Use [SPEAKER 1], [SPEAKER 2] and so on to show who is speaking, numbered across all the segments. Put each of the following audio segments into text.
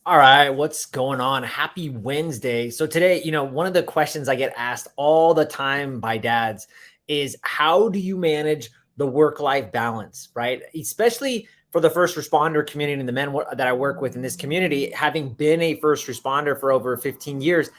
[SPEAKER 1] All right, what's going on? Happy Wednesday. So today, one of the questions I get asked all the time by dads is how do you manage the work-life balance, right? Especially for the first responder community and the men that I work with in this community, having been a first responder for over 15 years,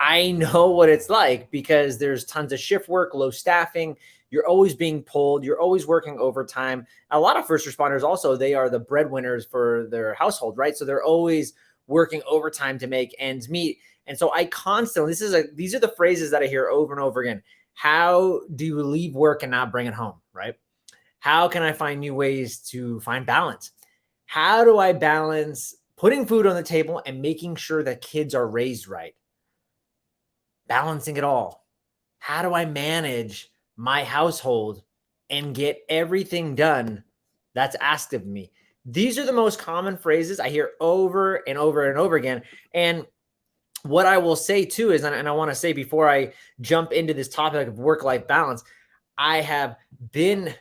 [SPEAKER 1] I know what it's like because there's tons of shift work, low staffing, you're always being pulled, you're always working overtime. A lot of first responders also, they are the breadwinners for their household, right? So they're always working overtime to make ends meet. And so I constantly, these are the phrases that I hear over and over again. How do you leave work and not bring it home, right? How can I find new ways to find balance? How do I balance putting food on the table and making sure that kids are raised right? Balancing it all. How do I manage my household and get everything done that's asked of me? These are the most common phrases I hear over and over and over again. And what I will say too is, and I want to say before I jump into this topic of work life balance, I have been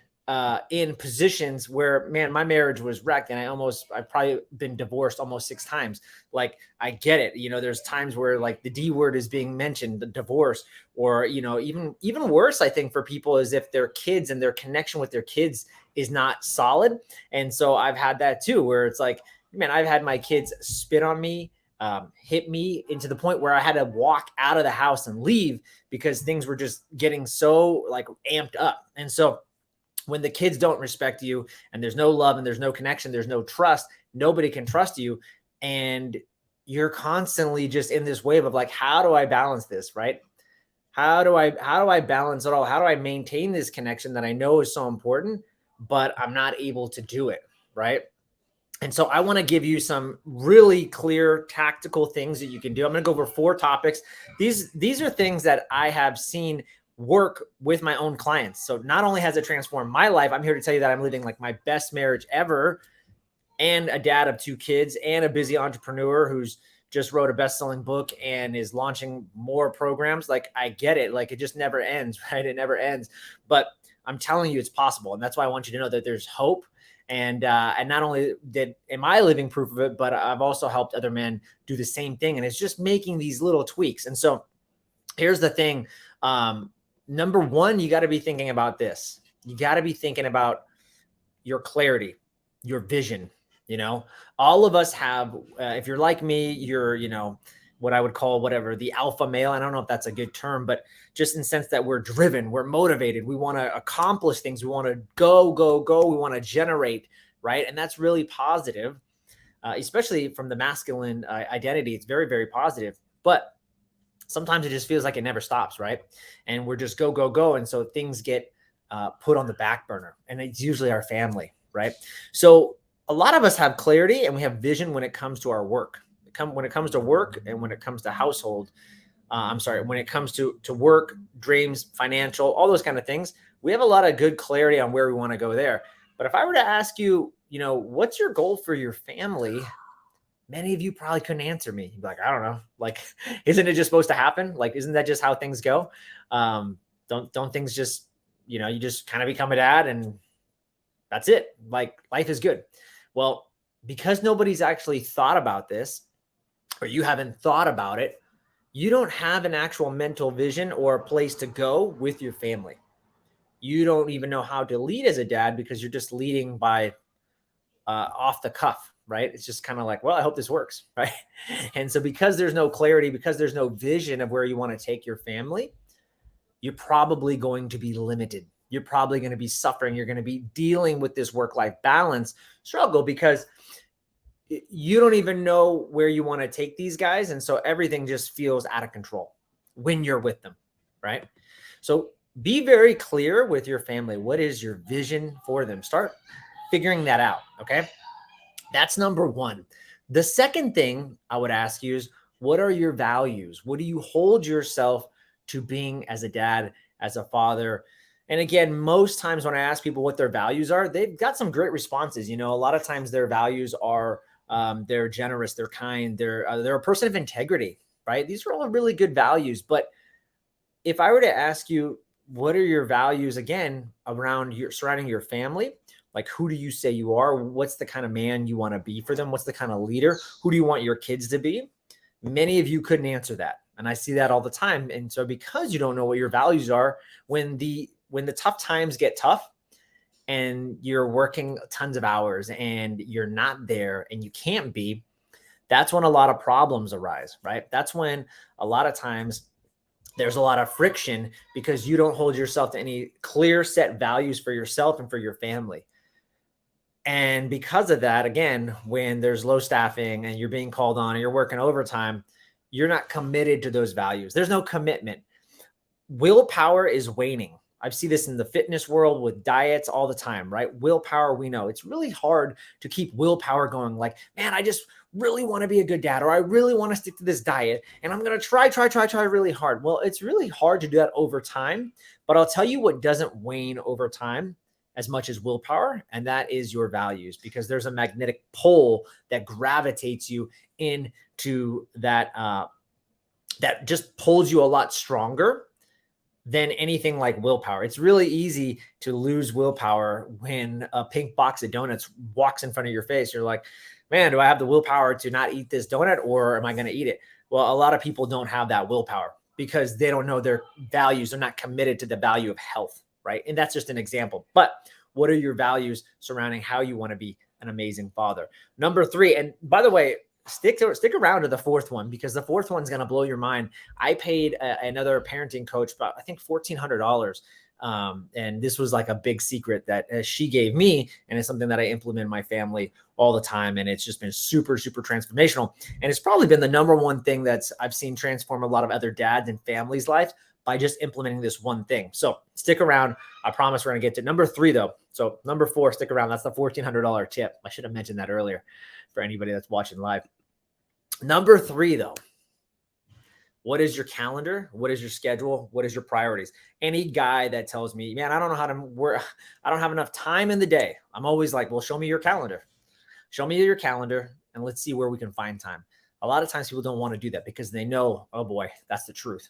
[SPEAKER 1] in positions where, man, my marriage was wrecked, and I've probably been divorced almost 6 times. Like, I get it. There's times where like the D word is being mentioned, the divorce, or even worse, I think for people is if their kids and their connection with their kids is not solid. And so I've had that too, where it's like, man, I've had my kids spit on me, hit me into the point where I had to walk out of the house and leave because things were just getting so like amped up. And so when the kids don't respect you and there's no love and there's no connection, there's no trust, nobody can trust you. And you're constantly just in this wave of like, how do I balance this? Right. How do I balance it all? How do I maintain this connection that I know is so important, but I'm not able to do it? Right. And so I want to give you some really clear tactical things that you can do. I'm going to go over 4 topics. These are things that I have seen work with my own clients. So not only has it transformed my life, I'm here to tell you that I'm living like my best marriage ever, and a dad of 2 kids and a busy entrepreneur who's just wrote a best-selling book and is launching more programs. Like, I get it. Like, it just never ends, right? It never ends. But I'm telling you it's possible. And that's why I want you to know that there's hope. And not only am I living proof of it, but I've also helped other men do the same thing. And it's just making these little tweaks. And so here's the thing. Number one, you got to be thinking about this. You got to be thinking about your clarity, your vision. All of us have, if you're like me, you're, what I would call whatever the alpha male. I don't know if that's a good term, but just in the sense that we're driven, we're motivated, we want to accomplish things, we want to go, go, go, we want to generate, right? And that's really positive, especially from the masculine identity. It's very, very positive. But sometimes it just feels like it never stops, right? And we're just go, go, go. And so things get put on the back burner, and it's usually our family, right? So a lot of us have clarity and we have vision when it comes to our work. When it comes to work and when it comes to household, when it comes to work, dreams, financial, all those kind of things, we have a lot of good clarity on where we want to go there. But if I were to ask you, what's your goal for your family? Many of you probably couldn't answer me. You'd be like, I don't know. Like, isn't it just supposed to happen? Like, isn't that just how things go? Don't things just, you just kind of become a dad and that's it. Like, life is good. Well, because nobody's actually thought about this, or you haven't thought about it, you don't have an actual mental vision or a place to go with your family. You don't even know how to lead as a dad because you're just leading by off the cuff, right? It's just kind of like, well, I hope this works, right? And so because there's no clarity, because there's no vision of where you want to take your family, you're probably going to be limited. You're probably going to be suffering. You're going to be dealing with this work-life balance struggle because you don't even know where you want to take these guys. And so everything just feels out of control when you're with them, right? So be very clear with your family. What is your vision for them? Start figuring that out, okay? That's number one. The second thing I would ask you is, what are your values? What do you hold yourself to being as a dad, as a father? And again, most times when I ask people what their values are, they've got some great responses. A lot of times their values are they're generous, they're kind, they're a person of integrity, right? These are all really good values. But if I were to ask you, what are your values again around surrounding your family? Like, who do you say you are? What's the kind of man you want to be for them? What's the kind of leader? Who do you want your kids to be? Many of you couldn't answer that. And I see that all the time. And so because you don't know what your values are, when the tough times get tough and you're working tons of hours and you're not there and you can't be, that's when a lot of problems arise, right? That's when a lot of times there's a lot of friction because you don't hold yourself to any clear set values for yourself and for your family. And because of that, again, when there's low staffing and you're being called on and you're working overtime, you're not committed to those values. There's no commitment. Willpower is waning. I see this in the fitness world with diets all the time, right? Willpower, we know it's really hard to keep willpower going. Like, man, I just really want to be a good dad, or I really want to stick to this diet and I'm going to try really hard. Well, it's really hard to do that over time, but I'll tell you what doesn't wane over time as much as willpower, and that is your values, because there's a magnetic pole that gravitates you into that, that just pulls you a lot stronger than anything like willpower. It's really easy to lose willpower when a pink box of donuts walks in front of your face. You're like, man, do I have the willpower to not eat this donut, or am I going to eat it? Well, a lot of people don't have that willpower because they don't know their values. They're not committed to the value of health, right? And that's just an example. But what are your values surrounding how you want to be an amazing father? Number 3, and by the way, stick around to the fourth one, because the fourth one's going to blow your mind. I paid another parenting coach about, I think, $1,400. And this was like a big secret that she gave me. And it's something that I implement in my family all the time. And it's just been super, super transformational. And it's probably been the number one thing that's I've seen transform a lot of other dads and families' life by just implementing this one thing. So stick around. I promise we're going to get to number 3 though. So number 4, stick around. That's the $1,400 tip. I should have mentioned that earlier for anybody that's watching live. Number 3 though, what is your calendar? What is your schedule? What is your priorities? Any guy that tells me, man, I don't know how to work, I don't have enough time in the day, I'm always like, well, show me your calendar. Show me your calendar and let's see where we can find time. A lot of times people don't want to do that because they know, oh boy, that's the truth.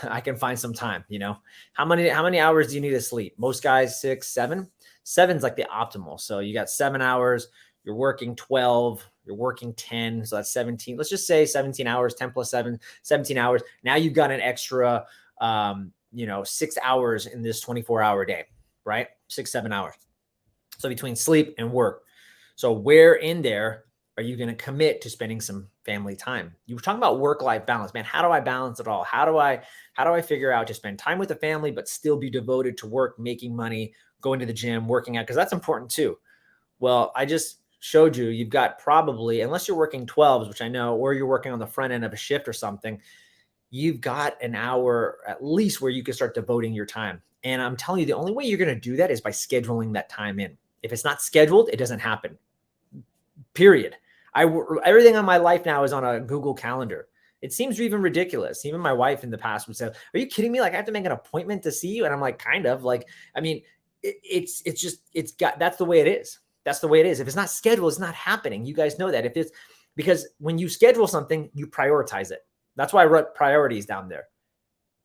[SPEAKER 1] I can find some time, you know. How many hours do you need to sleep? Most guys 6, 7. 7's like the optimal. So you got 7 hours, you're working 12, you're working 10, so that's 17. Let's just say 17 hours, 10 plus 7, 17 hours. Now you've got an extra 6 hours in this 24-hour day, right? 6, 7 hours. So between sleep and work. So where in there are you going to commit to spending some family time? You were talking about work-life balance, man. How do I balance it all? How do I figure out to spend time with the family, but still be devoted to work, making money, going to the gym, working out? Because that's important too. Well, I just showed you, you've got probably, unless you're working 12s, which I know, or you're working on the front end of a shift or something, you've got an hour at least where you can start devoting your time. And I'm telling you, the only way you're going to do that is by scheduling that time in. If it's not scheduled, it doesn't happen. Period. Everything on my life now is on a Google Calendar. It seems even ridiculous. Even my wife in the past would say, are you kidding me? Like, I have to make an appointment to see you. And I'm like, kind of. Like, I mean, that's the way it is. That's the way it is. If it's not scheduled, it's not happening. You guys know that. If it's because when you schedule something, you prioritize it. That's why I wrote priorities down there.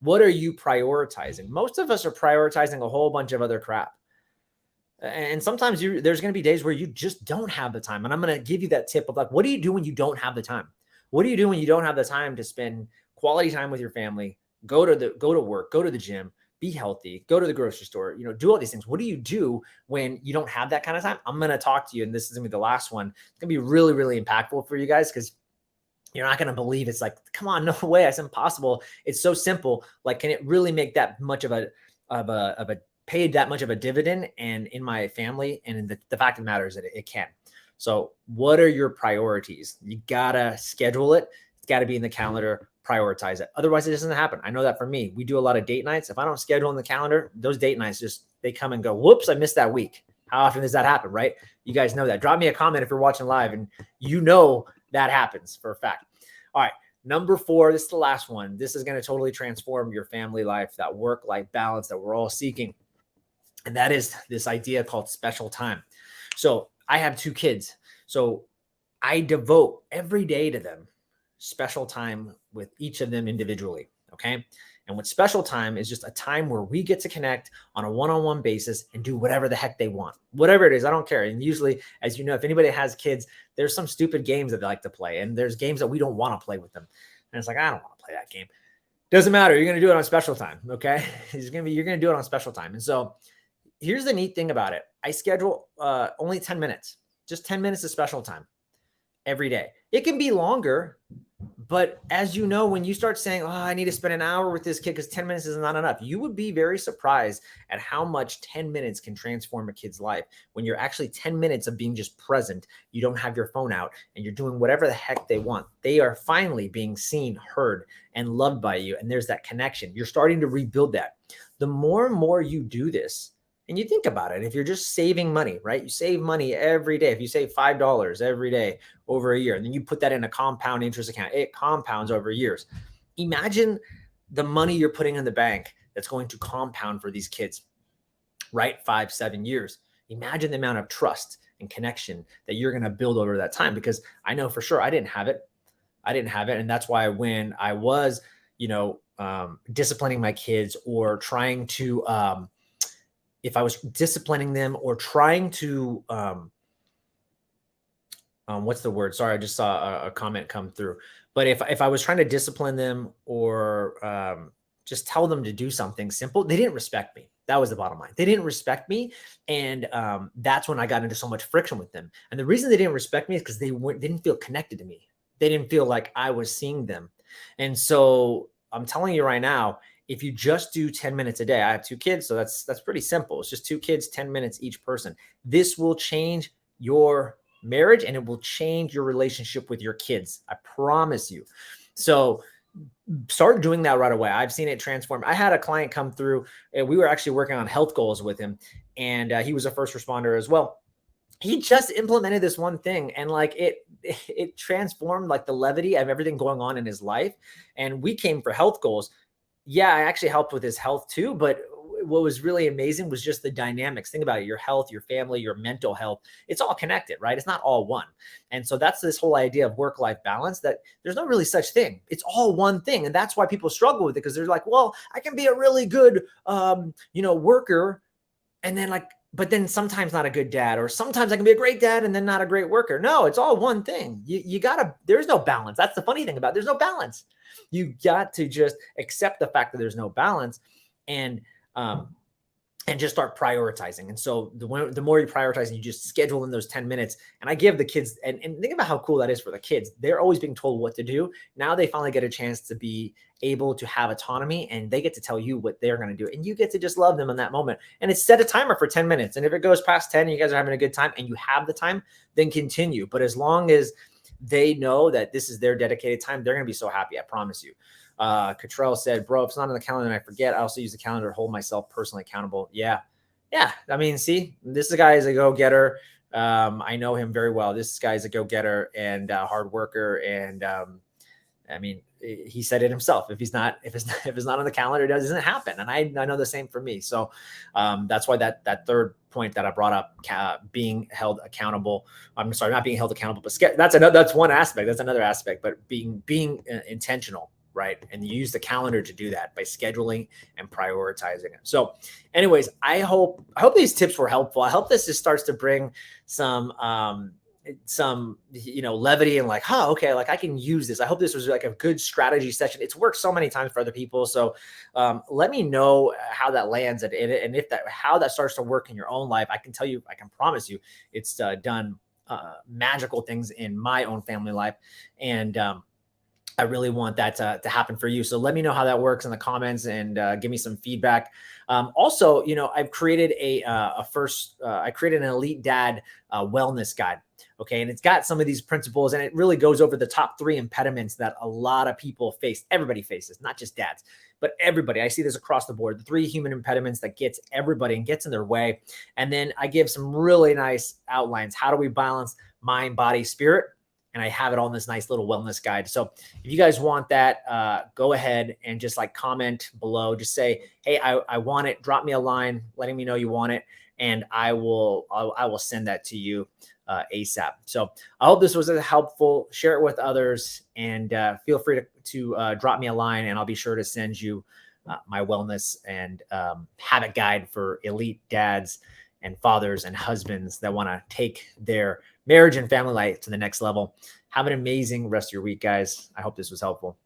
[SPEAKER 1] What are you prioritizing? Most of us are prioritizing a whole bunch of other crap. And sometimes there's going to be days where you just don't have the time. And I'm going to give you that tip of like, what do you do when you don't have the time? What do you do when you don't have the time to spend quality time with your family, go to work, go to the gym, be healthy, go to the grocery store, do all these things? What do you do when you don't have that kind of time? I'm going to talk to you, and this is going to be the last one. It's going to be really, really impactful for you guys because you're not going to believe it's like, come on, no way. It's impossible. It's so simple. Like, can it really make that much of a paid that much of a dividend? And in my family, and the fact of the matter is that it can. So what are your priorities? You got to schedule it. It's got to be in the calendar. Prioritize it. Otherwise, it doesn't happen. I know that for me. We do a lot of date nights. If I don't schedule in the calendar, those date nights they come and go. Whoops, I missed that week. How often does that happen, right? You guys know that. Drop me a comment if you're watching live and you know that happens for a fact. All right. Number 4, this is the last one. This is going to totally transform your family life, that work-life balance that we're all seeking. And that is this idea called special time. So I have 2 kids. So I devote every day to them special time with each of them individually. Okay. And what special time is just a time where we get to connect on a one-on-one basis and do whatever the heck they want, whatever it is. I don't care. And usually, as you know, if anybody has kids, there's some stupid games that they like to play, and there's games that we don't want to play with them. And it's like, I don't want to play that game. Doesn't matter. You're going to do it on special time. Okay. You're going to do it on special time. And so here's the neat thing about it. I schedule only 10 minutes, just 10 minutes of special time every day. It can be longer, but as you know, when you start saying, oh, I need to spend an hour with this kid because 10 minutes is not enough, you would be very surprised at how much 10 minutes can transform a kid's life. When you're actually 10 minutes of being just present, you don't have your phone out and you're doing whatever the heck they want. They are finally being seen, heard, and loved by you. And there's that connection. You're starting to rebuild that. The more and more you do this, and you think about it, if you're just saving money, right? You save money every day. If you save $5 every day over a year, and then you put that in a compound interest account, it compounds over years. Imagine the money you're putting in the bank that's going to compound for these kids, right? 5-7 years. Imagine the amount of trust and connection that you're going to build over that time, because I know for sure I didn't have it. And that's why when I was, disciplining my kids or trying to, if I was disciplining them or trying to, what's the word? Sorry, I just saw a comment come through. But if I was trying to discipline them or just tell them to do something simple, they didn't respect me. That was the bottom line. They didn't respect me. And that's when I got into so much friction with them. And the reason they didn't respect me is because they didn't feel connected to me. They didn't feel like I was seeing them. And so I'm telling you right now, if you just do 10 minutes a day, I have 2 kids, so that's pretty simple. It's just 2 kids, 10 minutes each person. This will change your marriage and it will change your relationship with your kids. I promise you. So start doing that right away. I've seen it transform. I had a client come through and we were actually working on health goals with him, and he was a first responder as well. He just implemented this one thing, and like it transformed like the levity of everything going on in his life. And we came for health goals. Yeah, I actually helped with his health too. But what was really amazing was just the dynamics. Think about it. Your health, your family, your mental health, it's all connected, right? It's not all one. And so that's this whole idea of work-life balance, that there's no really such thing. It's all one thing. And that's why people struggle with it, because they're like, well, I can be a really good, worker. And then but then sometimes not a good dad, or sometimes I can be a great dad and then not a great worker. No, it's all one thing. There's no balance. That's the funny thing about it. There's no balance. You got to just accept the fact that there's no balance and just start prioritizing. And so the more you prioritize and you just schedule in those 10 minutes, and I give the kids, and think about how cool that is for the kids. They're always being told what to do. Now they finally get a chance to be able to have autonomy, and they get to tell you what they're going to do. And you get to just love them in that moment. And it's set a timer for 10 minutes. And if it goes past 10, and you guys are having a good time and you have the time, then continue. But as long as they know that this is their dedicated time, they're going to be so happy. I promise you. Cottrell said, bro, if it's not on the calendar and I forget, I also use the calendar to hold myself personally accountable. Yeah. I mean, see, this guy is a go-getter. I know him very well. This guy is a go-getter and a hard worker. And I mean, he said it himself. If it's not on the calendar, it doesn't happen. And I know the same for me. So that's why that third point that I brought up, being held accountable. I'm sorry, not being held accountable, but that's one aspect. That's another aspect. But being intentional. Right. And you use the calendar to do that by scheduling and prioritizing it. So anyways, I hope these tips were helpful. I hope this just starts to bring some levity and like, okay, like I can use this. I hope this was like a good strategy session. It's worked so many times for other people. So let me know how that lands and how that starts to work in your own life. I can promise you it's done magical things in my own family life. And I really want that to happen for you. So let me know how that works in the comments and give me some feedback. Also, I've created I created an Elite Dad wellness guide. Okay. And it's got some of these principles, and it really goes over the top 3 impediments that a lot of people face. Everybody faces, not just dads, but everybody. I see this across the board, the 3 human impediments that gets everybody and gets in their way. And then I give some really nice outlines. How do we balance mind, body, spirit? And I have it on this nice little wellness guide. So if you guys want that, go ahead and just comment below. Just say, hey, I want it. Drop me a line letting me know you want it. And I will send that to you. ASAP. So I hope this was helpful. Share it with others, and feel free to drop me a line, and I'll be sure to send you my wellness and habit guide for elite dads and fathers and husbands that want to take their marriage and family life to the next level. Have an amazing rest of your week, guys. I hope this was helpful.